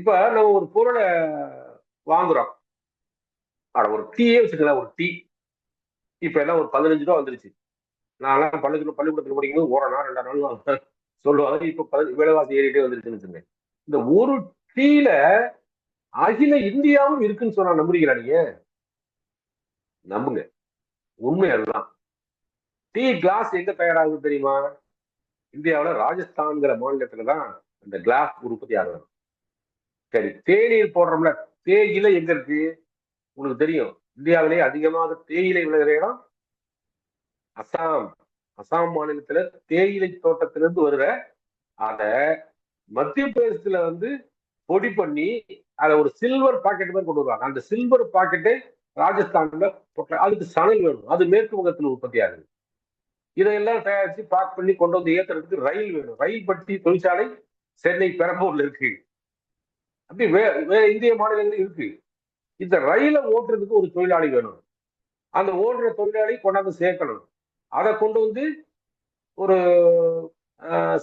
இப்ப நம்ம ஒரு பொருளை வாங்குறோம். ஒரு டீயே வச்சுக்கலாம். ஒரு டீ இப்ப எல்லாம் ஒரு 15 ரூபா வந்துருச்சு. நான் பள்ளிக்கூடத்துல படிக்கும்போது ஓரணா 2 நாள் சொல்லுவாங்க. இப்ப விலைவாசி ஏறிட்டே வந்துருச்சுன்னு வச்சுங்க. இந்த ஒரு டீல அகில இந்தியாவும் இருக்குன்னு சொன்னா நம்புறீங்களா நீங்க? நம்புங்க. உண்மை அதுதான். டீ கிளாஸ் எங்க தயாராகுது தெரியுமா? இந்தியாவில் ராஜஸ்தான்ங்கிற மாநிலத்துல தான் அந்த கிளாஸ் உற்பத்தி ஆகுது. சரி, தேநீர் போடுறோம்ல, தேயிலை எங்க இருக்கு? உங்களுக்கு தெரியும். இந்தியாவிலேயே அதிகமாக தேயிலை விளைகிற இடம் அசாம். அசாம் மாநிலத்துல தேயிலை தோட்டத்திலிருந்து வருகிற அத மத்திய பிரதேசத்துல பொடி பண்ணி அதை ஒரு சில்வர் பாக்கெட் மாதிரி கொண்டு வருவாங்க. அந்த சில்வர் பாக்கெட்டை ராஜஸ்தான்ல அதுக்கு சணல் வேணும். அது மேற்கு வங்கத்தில் உற்பத்தி ஆகுது. இதையெல்லாம் தயாரிச்சு பேக் பண்ணி கொண்டு வந்து ஏத்துறதுக்கு ரயில் வேணும். ரயில் பட்டி தொழிற்சாலை சென்னை பெரம்பூர்ல இருக்கு. அப்படி வேற இந்திய மாநிலங்களும் இருக்கு. இந்த ரயிலை ஓட்டுறதுக்கு ஒரு தொழிலாளி வேணும். அந்த ஓடுற தொழிலாளி கொண்டாந்து சேர்க்கணும். அதை கொண்டு வந்து ஒரு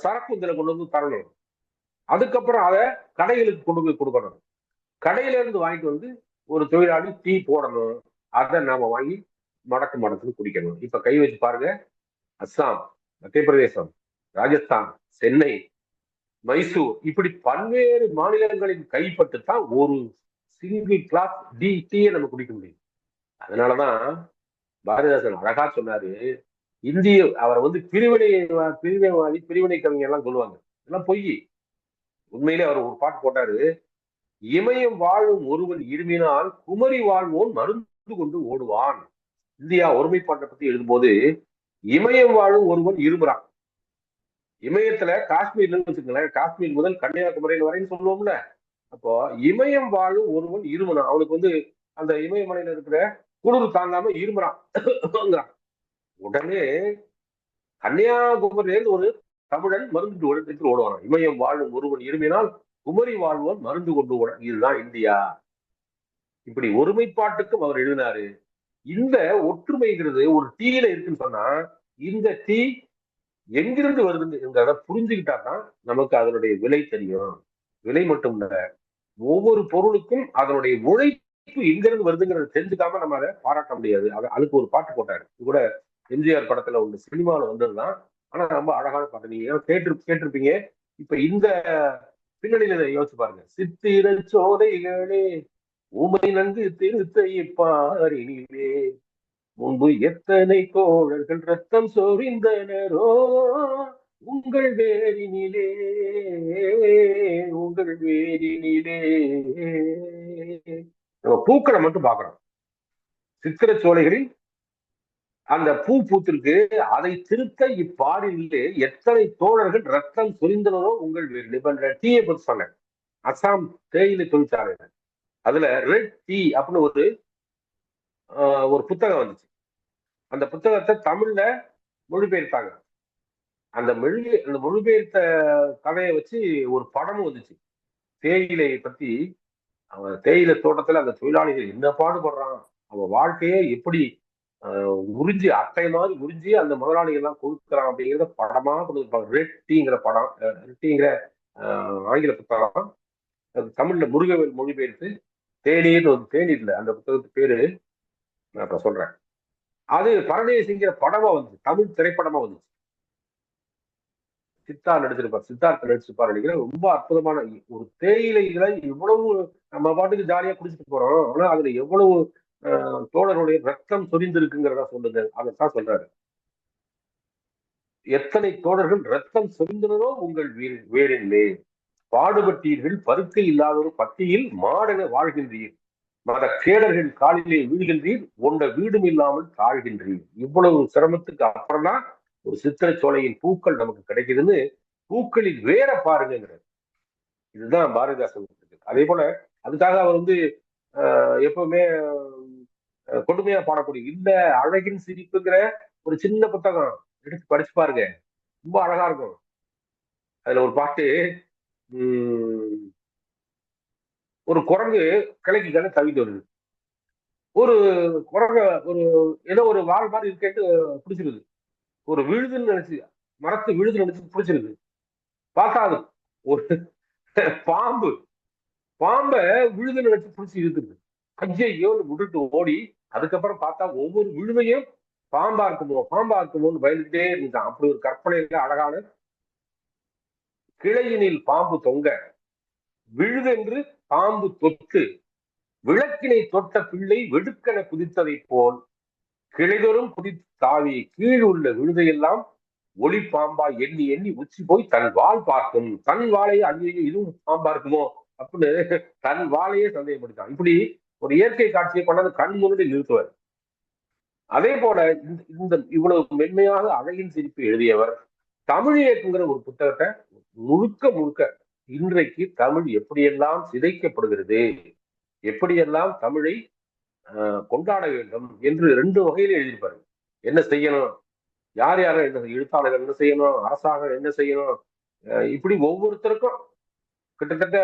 சரக்கு இதுல கொண்டு வந்து தரணும். அதுக்கப்புறம் அதை கடைகளுக்கு கொண்டு போய் கொடுக்கணும். கடையில இருந்து வாங்கிட்டு வந்து ஒரு தொழிலாளி டீ போடணும். அதை நாம வாங்கி மடக்கு மடக்குன்னு குடிக்கணும். இப்ப கை வச்சு பாருங்க. அஸ்ஸாம், மத்திய பிரதேசம், ராஜஸ்தான், சென்னை, மைசூர் இப்படி பல்வேறு மாநிலங்களின் கைப்பட்டு தான் ஒரு சிங்கிள் கிளாஸ் டீயை நம்ம குடிக்க முடியும். அதனாலதான் பாரதிதாசன் அழகா சொன்னாரு. அவரை பிரிவினைவாதி பிரிவினை கவிஞர் எல்லாம் சொல்லுவாங்க. இதெல்லாம் பொய். உண்மையிலே அவர் ஒரு பாட்டு போட்டாரு. இமயம் வாழும் ஒருவன் இருமினால் குமரி வாழ்வோன் மருந்து கொண்டு ஓடுவான். இந்தியா ஒருமைப்பாட்டை பத்தி எழுதும்போது இமயம் வாழும் ஒருவன் இருமுறான். இமயத்துல காஷ்மீர்ல வச்சுக்கோங்களேன், காஷ்மீர் முதல் கன்னியாகுமரி வரைன்னு சொல்லுவோம்ல. அப்போ இமயம் வாழும் ஒருவன் இருமுறான். அவனுக்கு அந்த இமயமலையில இருக்கிற குளிர் தாங்காம இருமுறான். உடனே கன்னியாகுமரியிலிருந்து ஒரு தமிழன் மருந்து எடுத்து ஓடுவான். இமயம் வாழும் ஒருவன் இருமினால் குமரி வாழ்வோன் மருந்து கொண்டு ஓட. இதுதான் இந்தியா. இப்படி ஒருமைப்பாட்டுக்கும் அவர் எழுதினாரு. இந்த ஒற்றுமைங்கிறது ஒரு டீல இருக்குன்னு சொன்னா, இந்த டீ எங்கிருந்து வருதுங்கிறத புரிஞ்சுக்கிட்டா தான் நமக்கு அதனுடைய விலை தெரியும். விலை மட்டும் இல்ல, ஒவ்வொரு பொருளுக்கும் அதனுடைய உழைப்பு எங்கிருந்து வருதுங்கிறத தெரிஞ்சுக்காம நம்ம அதை பாராட்ட முடியாது. அதுக்கு ஒரு பாட்டு போட்டாரு. இது கூட எம்ஜிஆர் படத்துல ஒன்று சினிமாவில் வந்ததுதான். ஆனா ரொம்ப அழகான பாட்டு. நீங்க கேட்டிருப்பீங்க. இப்ப இந்த பின்னணியில யோசிச்சு பாருங்க. சித்திர சோலைகளே உமை நன்கு திருத்தையிப்பாரினிலே முன்பு எத்தனை தோழர்கள் ரத்தம் சொரிந்தனரோ உங்கள் வேரினிலே உங்கள் வேரினிலே. நம்ம பூக்களை மட்டும் பார்க்கிறோம். சித்திர சோலைகளில் அந்த பூ பூத்திருக்கு. அதை திருத்த இப்பாடிலே எத்தனை தோழர்கள் ரத்தம் சொரிந்தனரோ உங்கள் வேரினிலே. டீயை பத்தி சொன்னேன். அசாம் தேயிலை தொழிற்சாலை. அதுல ரெட் டீ அப்படின்னு ஒரு புத்தகம் வந்துச்சு. அந்த புத்தகத்தை தமிழ்ல மொழிபெயர்த்தாங்க. அந்த மொழிபெயர்த்த கதையை வச்சு ஒரு படமும் வந்துச்சு. தேயிலை பத்தி, அவன் தேயிலை தோட்டத்துல அந்த தொழிலாளிகள் என்ன பாடுபடுறான், அவன் வாழ்க்கையே எப்படி உறிஞ்சி அட்டை மாதிரி உறிஞ்சி அந்த முதலாளிகள் எல்லாம் கொடுக்குறான் அப்படிங்கிறத படமா கொடுத்துருப்பாங்க. ரெட் டீங்கிற படம், ரெட் டீங்கிற ஆங்கில புத்தகம். தமிழ்ல முருகவேல் மொழிபெயர்த்து தேநீர்ல அந்த புத்தகத்துக்கு பேரு நான் இப்ப சொல்றேன். அது பரதேசிங்கிற படமா வந்துச்சு, தமிழ் திரைப்படமா வந்துச்சு. சித்தார்த்த நடிச்சிருப்பார் நினைக்கிறேன். ரொம்ப அற்புதமான ஒரு தேயிலைகளை இவ்வளவு நம்ம பாட்டுக்கு ஜாலியா குடிச்சிட்டு போறோம். ஆனா அதுல எவ்வளவு தோழருடைய ரத்தம் சொரிந்திருக்குங்கிறதா சொல்லுங்க. அதைத்தான் சொல்றாரு. எத்தனை தோழர்கள் ரத்தம் சொரிந்தனரோ உங்கள் வேரிலே பாடுபட்டீர்கள் பருக்கை இல்லாத ஒரு பட்டியில் மாடென வாழ்கின்றீர். மத கேடர்கள் காலிலே வீழ்கின்றீர் உண்ட வீடும் இல்லாமல் தாழ்கின்றீர். இவ்வளவு சிரமத்துக்கு அப்புறம் தான் ஒரு சித்திரை சோலையின் பூக்கள் நமக்கு கிடைக்குதுன்னு பூக்களில் வேற பாருங்கிறது. இதுதான் பாரதிதாசன். அதே போல அதுக்காக அவர் எப்பவுமே கொடுமையா பாடக்கூடிய இல்ல, அழகின் சிரிப்புங்கிற ஒரு சின்ன புத்தகம் எடுத்து படிச்சு பாருங்க. ரொம்ப அழகா இருக்கும். அதுல ஒரு பாட்டு, ஒரு குரங்கு கிளைக்கு கிளை தவிட்டு வருது. ஒரு குரங்க ஏதோ ஒரு வால் மாதிரி இருக்கேட்டு பிடிச்சிருது. ஒரு விழுதுன்னு நினைச்சு, மரத்து விழுது நினைச்சு பிடிச்சிருக்கு. பார்த்தா அது ஒரு பாம்பு. பாம்பை விழுது நினைச்சு பிடிச்சி இருக்குது. ஐயோ விட்டுட்டு ஓடி அதுக்கப்புறம் பார்த்தா ஒவ்வொரு விழுதையும் பாம்பா இருக்குமோன்னு பயந்துட்டே இருந்தான். அப்படி ஒரு கற்பனையில அழகான கிளையினில் பாம்பு தொங்க விழுதென்று பாம்பு தொட்டு விளக்கினை தொட்ட பிள்ளை வெடுக்கென குதித்ததை போல் கிளைதொறும் குதித்து தாவி கீழ் உள்ள விழுதையெல்லாம் ஒளி பாம்பா எண்ணி எண்ணி உச்சி போய் தன் வால் பார்க்கும். தன் வாழையே அங்கேயே இதுவும் பாம்பா இருக்குமோ அப்படின்னு தன் வாழையே சந்தேகப்படுத்தான். இப்படி ஒரு இயற்கை காட்சியை கொண்டாந்து கண் முன்னாடி நிறுத்துவார். அதே போல இந்த இவ்வளவு மென்மையாக அழகின் சிரிப்பு எழுதியவர் தமிழ் இயக்குங்கிற ஒரு புத்தகத்தை முழுக்க முழுக்க இன்றைக்கு தமிழ் எப்படியெல்லாம் சிதைக்கப்படுகிறது, எப்படியெல்லாம் தமிழை கொண்டாட வேண்டும் என்று 2 வகையில எழுதியிருப்பாரு. என்ன செய்யணும், யார் யாரும் என்ன எழுத்தாளர்கள் என்ன செய்யணும், அரசாங்கம் என்ன செய்யணும், இப்படி ஒவ்வொருத்தருக்கும் கிட்டத்தட்ட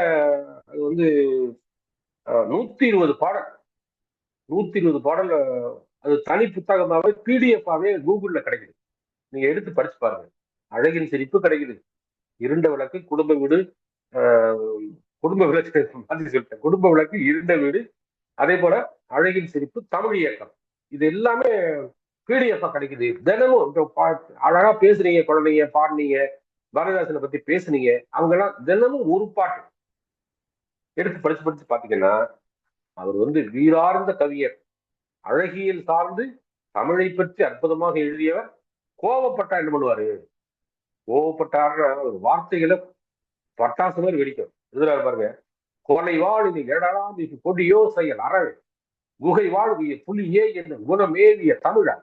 அது வந்து 120 பாடல் 120 பாடல் அது தனி புத்தகமாவே பிடிஎஃபாவே கூகுள்ல கிடைக்குது. நீங்க எடுத்து படிச்சு பாருங்க. அழகின் சிரிப்பு கிடைக்குது, இருண்ட விளக்கு, குடும்ப வீடு, குடும்ப விளக்கு மாத்தி சொல்லிட்டேன், குடும்ப விளக்கு, இருண்ட வீடு, அதே போல அழகின் சிரிப்பு, தமிழ் இயக்கம், இது எல்லாமே பிடிஎஃபா கிடைக்குது. தினமும் அழகா பேசுறீங்க, குழந்தைங்க பாடுனீங்க, பாரதிதாசனை பத்தி பேசுனீங்க, அவங்க எல்லாம் தினமும் ஒரு பாட்டு எடுத்து படிச்சு பாத்தீங்கன்னா அவர் வந்து வீரார்ந்த கவியர், அழகியல் சார்ந்து தமிழை பற்றி அற்புதமாக எழுதியவர். கோவப்பட்டா என்ன பண்ணுவாரு, கோவப்பட்டாருன்னா ஒரு வார்த்தைகளை பட்டாசு மாதிரி வெடிக்கும். எதிராக பாருங்க, கொலை வாழ் இது எழலாம் இது கொடியோ செயல் அறவே குகை வாழ்விய புலியே என்னும் குணமேவிய தமிழா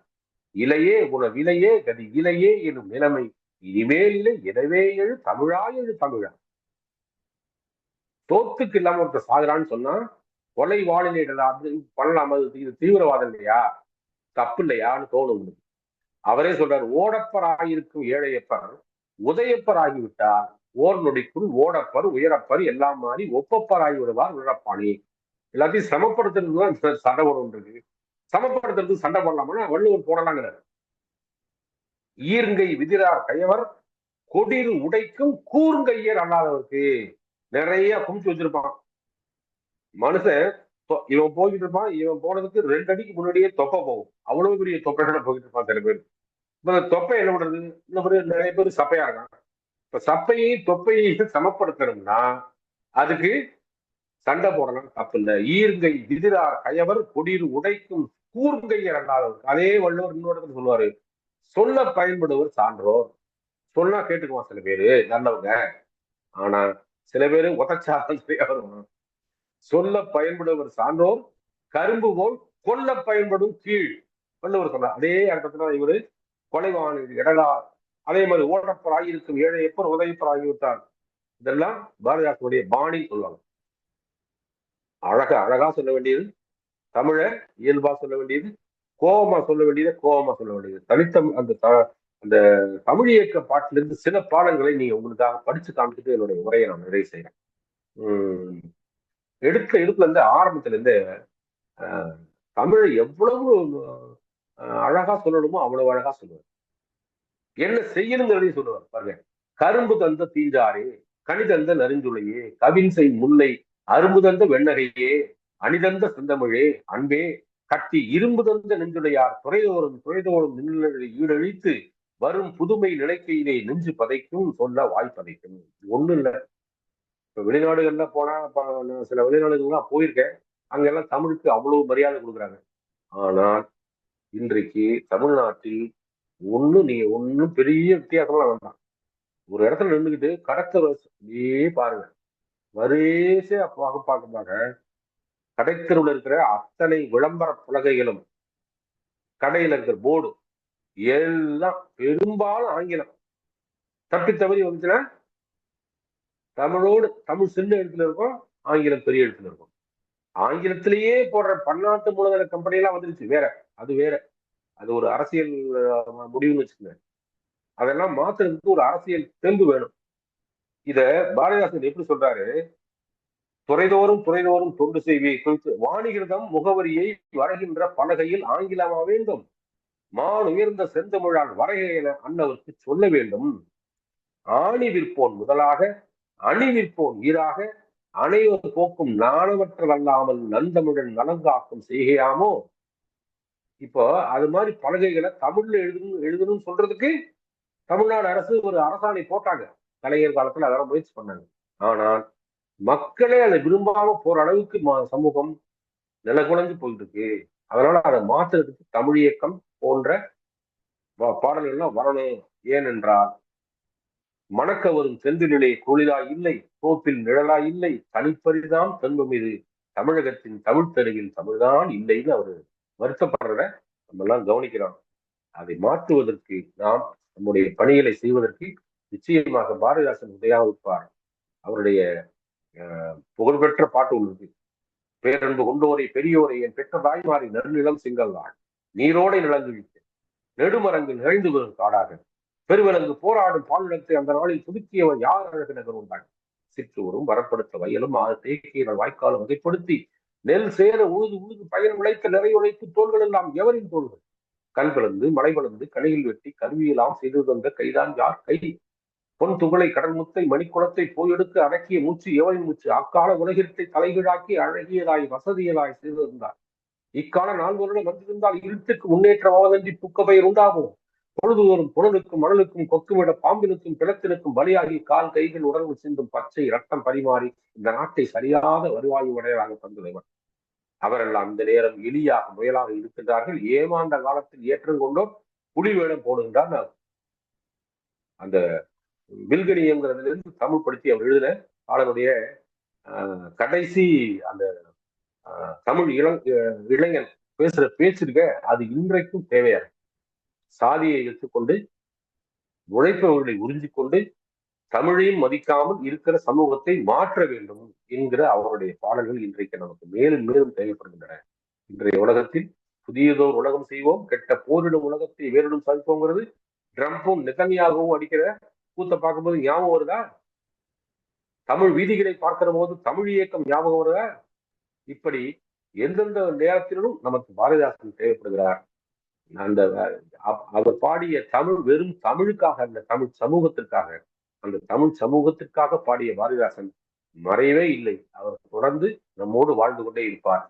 இலையே உன விலையே கதி இலையே என்னும் நிலைமை இனிமேல் இலை எனவே எழு தமிழா எழு தமிழா. தோத்துக்கு இல்லாம ஒருத்தர் சாகுறான்னு சொன்னா கொலை வாழினை பண்ணலாம், இது தீவிரவாதம் இல்லையா, தப்பு இல்லையான்னு தோணும். அவரே சொல்றாரு, ஓடப்பர் ஆகியிருக்கும் ஏழையப்பர் உதயப்பர் ஆகிவிட்டார் ஓர் நொடிக்குள் ஓடப்பர் உயரப்பர் எல்லாம் மாறி ஒப்பப்பர் ஆகி விடுவார் உழப்பாணி. எல்லாத்தையும் சமப்படுத்துறது சண்டை போட இருக்கு, சமப்படுத்துறதுக்கு சண்டை போடலாம்னா வள்ளுவர் போடலாங்கிறார். ஈர்ங்கை விதிரார் கையவர் கொடிர் உடைக்கும் கூர்ங்கையர் அல்லாதவருக்கு. நிறைய குமிச்சு வச்சிருப்பான் மனுஷன், இவன் போய்கிட்டு இருப்பான், இவன் போனதுக்கு 2 அடிக்கு முன்னாடியே தொப்பை போகும், அவ்வளவு பெரிய தொப்பையோட போயிட்டு இருப்பான் சில பேர். இப்ப தொப்பை என்ன பண்றது, இன்னும் நிறைய பேர் சப்பையா இருக்கான். இப்ப சப்பையையும் தொப்பையையும் சமப்படுத்தணும்னா அதுக்கு சண்டை போடலாம், தப்பு இல்லை. ஈர்ங்கை விதிரார் கயவர் கொடிர் உடைக்கும் கூர்ங்கையர் அல்லாதவர். அதே வள்ளுவர் இன்னொரு சொல்லுவாரு, சொல்ல பயன்படுவர் சான்றோர். சொன்னா கேட்டுக்குவான் சில பேரு நல்லவங்க, ஆனா சில பேரு உதச்சாலையா வருவான். சொல்ல பயன்படுவர் சான்றோர் கரும்பு போல் கொல்ல பயன்படும் கீழ் வள்ளுவர் சொன்னார். அதே அர்த்தத்துல இவரு கொலைவான் இடலா, அதே மாதிரி ஓடப்பர் ஆகியிருக்கும் ஏழை எப்பர் உதவிப்பர் ஆகிவிட்டார். இதெல்லாம் பாரதிதாசனுடைய பாணி சொல்லுவாங்க. அழகா சொல்ல வேண்டியது தமிழ, இயல்பா சொல்ல வேண்டியது, கோபமா சொல்ல வேண்டியது கோபமா சொல்ல வேண்டியது. அந்த தமிழ் இயக்க பாட்டிலிருந்து சில பாடல்களை நீங்க உங்களுக்காக படிச்சு காமிச்சிட்டு என்னுடைய உரையை நான் நிறைவு செய்யறேன். எடுப்புல இருந்து ஆரம்பத்துல இருந்து தமிழை எவ்வளவு அழகா சொல்லணுமோ அவ்வளவு அழகா சொல்லுவார். என்ன செய்யணுங்கிறதையும் சொல்லுவார் பாருங்க. கரும்பு தந்த தீண்டாரே, கனி தந்த நெருஞ்சுளையே, கவின் செய் முல்லை, அரும்பு தந்த வெண்ணகையே, அணிதந்த செந்தமிழே, அன்பே கட்டி இரும்பு தந்த நெஞ்சுடையார் துறைதோறும் நின்று ஈடழித்து வரும் புதுமை நிலைக்கையிலே நெஞ்சு பதைக்கும் சொல்ல வாய்ப்பதைக்கும். ஒண்ணு இல்லை, இப்ப வெளிநாடுகள்ல போனா சில வெளிநாடுகள்லாம் போயிருக்கேன், அங்கெல்லாம் தமிழுக்கு அவ்வளவு மரியாதை கொடுக்குறாங்க. ஆனால் இன்றைக்கு தமிழ்நாட்டில் நீங்க ஒன்னும் பெரிய வித்தியாசம்லாம் வேண்டாம், ஒரு இடத்துல நின்றுக்கிட்டு கடற்கரை பாருங்க, வரிசையா பார்க்க கடைத்தெருவில் இருக்கிற அத்தனை விளம்பர பலகைகளும் கடையில இருக்கிற போர்டு எல்லாம் பெரும்பாலும் ஆங்கிலம். தப்பி தவறி வந்துச்சுன்னா தமிழ் சின்ன இடத்துல இருக்கும், ஆங்கிலம் பெரிய இடத்துல இருக்கும். ஆங்கிலத்திலேயே போடுற பன்னாட்டு மூலதன கம்பெனி எல்லாம் வந்துருச்சு, வேற அது ஒரு அரசியல் முடிவுன்னு வச்சுக்கோங்க. அதெல்லாம் மாத்துறதுக்கு ஒரு அரசியல் தெம்பு வேணும். இத பாரதிதாசன் எப்படி சொல்றாரு, துறைதோறும் தொண்டு செய்வி வாணிகிருதம் முகவரியை வரைகின்ற பலகையில் ஆங்கிலமா வேண்டும், மான் உயர்ந்த செந்தமிழால் வரைகையில அன்னவருக்கு சொல்ல வேண்டும், ஆணி விற்போன் முதலாக அணி விற்போன் ஈராக அனைவர் போக்கும் நாணவற்றவல்லாமல் நந்தமிழன் நலங்காக்கும் செய்கையாமோ. இப்போ அது மாதிரி பலகைகளை தமிழ்ல எழுதணும்னு சொல்றதுக்கு தமிழ்நாடு அரசு ஒரு அரசாணை போட்டாங்க. கலைஞர் காலத்துல அதெல்லாம் முயற்சி பண்ணாங்க. ஆனால் மக்களே அதை விரும்பாம போற அளவுக்கு சமூகம் நிலகுலைஞ்சு போயிட்டு இருக்கு. அதனால அதை மாற்றுறதுக்கு தமிழ் இயக்கம் போன்ற பாடல்கள்லாம் வரணும். ஏனென்றால் மணக்க வரும் செந்திலே குளிரா இல்லை, தோப்பில் நிழலா இல்லை, தனிப்பரிதான் துன்பம் இது, தமிழகத்தின் தமிழ் தெருவில் தமிழ்தான் இல்லைன்னு அவரு வருத்தப்படுறத நம்ம எல்லாம் கவனிக்கிறோம். அதை மாற்றுவதற்கு நாம் நம்முடைய பணிகளை செய்வதற்கு நிச்சயமாக பாரதிதாசன் உதயாவிப்பார். அவருடைய புகழ்பெற்ற பாட்டு உள்ளது. பேரன்பு கொண்டோரை பெரியோரை என் பெற்ற தாய்மாரி நறுநிலம் சிங்கல் நாள் நீரோடை நிலங்குவித்து நெடுமரங்கு நிறைந்து வரும் காடாக பெருவிலங்கு போராடும் பாலினத்தை அந்த நாளில் புதுக்கியவன் யார் அழகு நகர் உண்டாங்க. சிற்றூரும் வரப்படுத்த வயலும் தேக்கிய வாய்க்காலும் வகைப்படுத்தி நெல் சேர உழுது உழுது பயன் உழைத்த நிறைய உழைத்து தோள்கள் எல்லாம் எவரின் தோள்கள் கண் பிளந்து மலை வளர்ந்து கலையில் வெட்டி கருவியெல்லாம் செய்து தந்த கைதான் யார் கை பொன் துகளை கடல் முத்தை மணிக்குளத்தை போயெடுத்து அடக்கிய மூச்சு எவரின் மூச்சு அக்கால உலகிற்றை தலைகீழாக்கி அழகியதாய் வசதியதாய் செய்திருந்தார். இக்கால 4 வருடம் வந்திருந்தால் இருட்டுக்கு முன்னேற்றமாவதன்றி புக்க பெயர் உண்டாகும். பொழுதுதோறும் புனலுக்கும் மணலுக்கும் கொக்குமிட பாம்பினுக்கும் கிழத்தினுக்கும் பலியாகி கால் கைகள் உடம்பு சிந்தும் பச்சை ரத்தம் பரிமாறி இந்த நாட்டை சரியாத வருவாயு உடையதாக தந்துள்ளவர். அவரெல்லாம் இந்த நேரம் எளியாக முயலாக இருக்கின்றார்கள். ஏமாந்த காலத்தில் ஏற்றம் கொண்டோர் புலி வேடம் போடுகின்றார். அந்த வில்கணியங்கிறதுல இருந்து தமிழ் படுத்தி அவர் எழுதின பாடலுடைய கடைசி அந்த தமிழ் இளைஞன் பேசுற பேச்சிருக்க அது இன்றைக்கும் தேவையாக சாதியை எடுத்துக்கொண்டு உழைப்பவர்களை உறிஞ்சிக்கொண்டு தமிழையும் மதிக்காமல் இருக்கிற சமூகத்தை மாற்ற வேண்டும் என்கிற அவருடைய பாடல்கள் இன்றைக்கு நமக்கு மேலும் மேலும் தேவைப்படுகின்றன. இன்றைய உலகத்தில் புதியதோர் உலகம் செய்வோம், கெட்ட போரிடும் உலகத்தை வேறிடும் சாதிப்போங்கிறது ட்ரம்பும் நெதன்யாகவும் அடிக்கிற கூத்த பார்க்கும்போது ஞாபகம் வருதா? தமிழ் வீதிகளை பார்க்கிற போது தமிழ் இயக்கம் ஞாபகம் வருதா? இப்படி எந்தெந்த நேரத்திலும் நமக்கு பாரதிதாசன் தேவைப்படுகிறார். அந்த அவர் பாடிய தமிழ் வெறும் தமிழுக்காக அல்ல, தமிழ் சமூகத்திற்காக. அந்த தமிழ் சமூகத்திற்காக பாடிய பாரதிதாசன் மறையவே இல்லை. அவர் தொடர்ந்து நம்மோடு வாழ்ந்து கொண்டே இருப்பார்.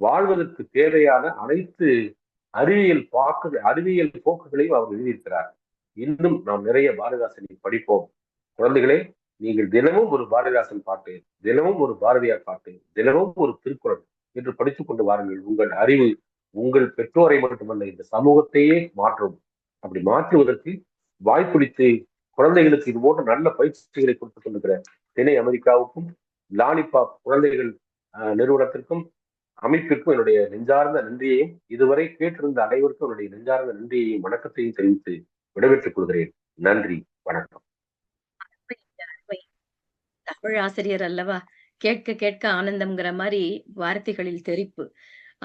வாழ்வதற்கு தேவையான அனைத்து அறிவியல் போக்குகளையும் அவர் எழுதியிருக்கிறார். இன்னும் நாம் நிறைய பாரதிதாசனை படிப்போம். குழந்தைகளே, நீங்கள் தினமும் ஒரு பாரதிதாசன் பாட்டு, தினமும் ஒரு பாரதியார் பாட்டு, தினமும் ஒரு திருக்குறள் என்று படித்துக் கொண்டு வாருங்கள். உங்கள் அறிவு உங்கள் பெற்றோரை மட்டுமல்ல இந்த சமூகத்தையே மாற்றும். அப்படி மாற்றுவதற்கு வாய்ப்பிடித்து குழந்தைகளுக்கு இது போன்ற நல்ல பயிற்சிகளை கொடுத்துக் கொண்டிருக்கிற திணை அமெரிக்காவுக்கும் லாலிபாப் குழந்தைகள் நிறுவனத்திற்கும் அமைப்பிற்கும் என்னுடைய நெஞ்சார்ந்த நன்றியையும், இதுவரை கேட்டிருந்த அனைவருக்கும் என்னுடைய நெஞ்சார்ந்த நன்றியையும் வணக்கத்தையும் தெரிவித்து விடைபெற்றுக் கொள்கிறேன். நன்றி, வணக்கம். தமிழ் ஆசிரியர் அல்லவா, கேட்க கேட்க ஆனந்தம்ங்கிற மாதிரி வார்த்தைகளில் தெரிப்பு.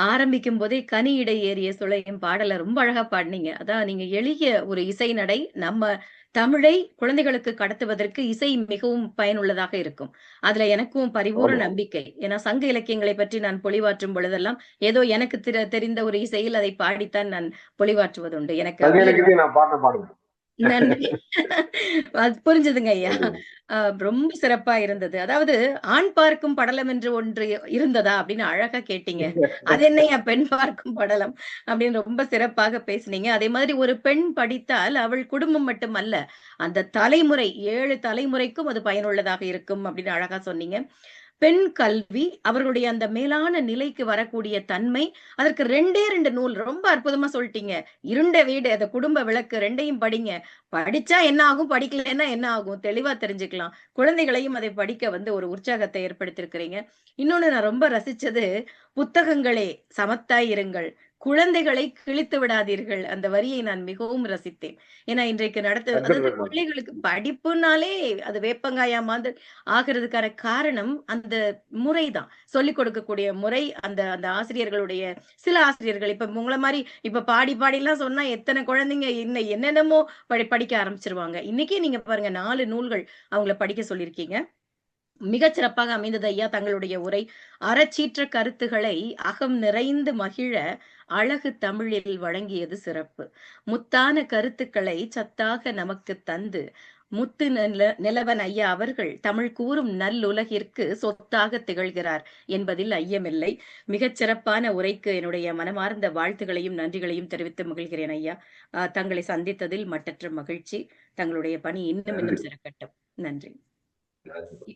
ஆரம்பிக்கும் போதே கனி இடை ஏறிய சுளையும் பாடலை ரொம்ப அழகா பாடினீங்க. அதான் நீங்க எளிய ஒரு இசை நடை நம்ம தமிழை குழந்தைகளுக்கு கடத்துவதற்கு இசை மிகவும் பயனுள்ளதாக இருக்கும். அதுல எனக்கும் பரிபூர்ண நம்பிக்கை. ஏன்னா சங்க இலக்கியங்களை பற்றி நான் பொழிவாற்றும் பொழுதெல்லாம் ஏதோ எனக்கு தெரிந்த ஒரு இசையில் அதை பாடித்தான் நான் பொழிவாற்றுவதுண்டு. எனக்கு நன்றி. அது புரிஞ்சதுங்க ஐயா. ரொம்ப சிறப்பா இருந்தது. அதாவது ஆண் பார்க்கும் படலம் என்று ஒன்று இருந்ததா அப்படின்னு அழகா கேட்டீங்க. அது என்னையா பெண் பார்க்கும் படலம் அப்படின்னு ரொம்ப சிறப்பாக பேசுனீங்க. அதே மாதிரி ஒரு பெண் படித்தால் அவள் குடும்பம் மட்டுமல்ல, அந்த தலைமுறை 7 தலைமுறைக்கும் அது பயனுள்ளதாக இருக்கும் அப்படின்னு அழகா சொன்னீங்க. பெண் கல்வி, அவர்களுடைய அந்த மேலான நிலைக்கு வரக்கூடிய தன்மை, அதற்கு 2 நூல் ரொம்ப அற்புதமா சொல்லிட்டீங்க. இருண்ட வீடு, அந்த குடும்ப விளக்கு 2யும் படிங்க. படிச்சா என்ன ஆகும், படிக்கலன்னா என்ன ஆகும் தெளிவா தெரிஞ்சுக்கலாம். குழந்தைகளையும் அதை படிக்க ஒரு உற்சாகத்தை ஏற்படுத்தியிருக்கிறீங்க. இன்னொன்னு நான் ரொம்ப ரசிச்சது, புத்தகங்களே சமத்தாய் இருங்கள், குழந்தைகளை கிழித்து விடாதீர்கள். அந்த வரியை நான் மிகவும் ரசித்தேன். ஏன்னா இன்றைக்கு அதாவது பிள்ளைகளுக்கு படிப்புனாலே அது வேப்பங்காயா மாதிரி ஆகிறதுக்கான காரணம் அந்த முறைதான். சொல்லிக் கொடுக்கக்கூடிய முறை, அந்த அந்த ஆசிரியர்களுடைய சில ஆசிரியர்கள் இப்ப உங்களை மாதிரி இப்ப பாடிலாம் சொன்னா எத்தனை குழந்தைங்க என்னென்னமோ படிக்க ஆரம்பிச்சிருவாங்க. இன்னைக்கே நீங்க பாருங்க 4 நூல்கள் அவங்கள படிக்க சொல்லியிருக்கீங்க. மிகச் சிறப்பாக அமைந்தது ஐயா தங்களுடைய உரை. அறச்சீற்ற கருத்துக்களை அகம் நிறைந்து மகிழ அழகு தமிழில் வழங்கியது சிறப்பு. முத்தான கருத்துக்களை சத்தாக நமக்கு தந்து முத்து நிலவன் ஐயா அவர்கள் தமிழ் கூறும் நல்லுலகிற்கு சொத்தாக திகழ்கிறார் என்பதில் ஐயமில்லை. மிகச் சிறப்பான உரைக்கு என்னுடைய மனமார்ந்த வாழ்த்துகளையும் நன்றிகளையும் தெரிவித்து மகிழ்கிறேன் ஐயா. தங்களை சந்தித்ததில் மட்டற்ற மகிழ்ச்சி. தங்களுடைய பணி இன்னும் நன்றி. இன்னும் சிறக்கட்டும். நன்றி. நன்றி.